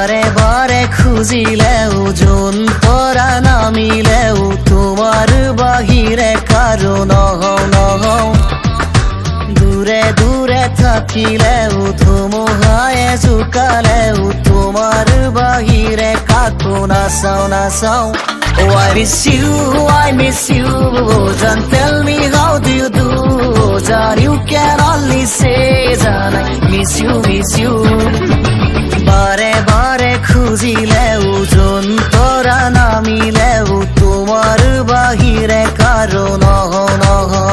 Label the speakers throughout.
Speaker 1: বারে বারে খুঁজিলেও যোন তরা নামিলেও তোমার বাহিরে কারো নহও নহও দূরে দূরে থাকিলেও ধুমুহায়ে জোকালেও তোমার বাহিরে কাকো নাচাও নাচাও Oh, I miss you, oh, John, tell me how do you do, oh, John, you can only say, John, I miss you. Bare bare khujileu, John, tora namileu, tomar bahire karo noho noho.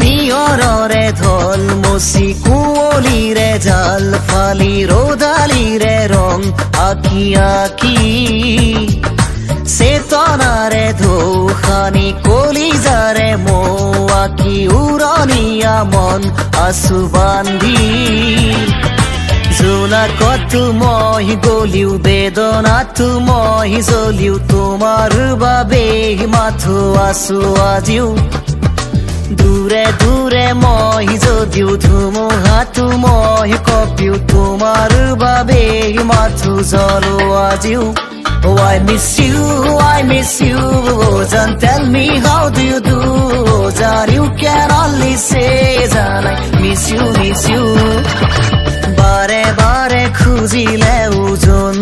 Speaker 1: নিয়ৰৰে ধল মচি কুঁৱলীৰে জাল ফালি ৰ'দালিৰে ৰং আঁকি আঁকি চেতনাৰে ধৌখানি কলিজাৰে মৌ আঁকি উৰণীয়া মন আঁচু বান্ধি জোনাকতো মই গলিও বেদনাতো মই জ্বলিও তোমাৰ বাবে মাথো আছো আজিও দূরে দূরে মই যদিও ধুমুহাতো মই কপিও তোমার বাবে মাথো জ্বলো আজিও Oh, I miss you, oh, John, tell me how do you do, oh, John, you can only say, John, I miss you. বারে বারে খুঁজিলেও যোন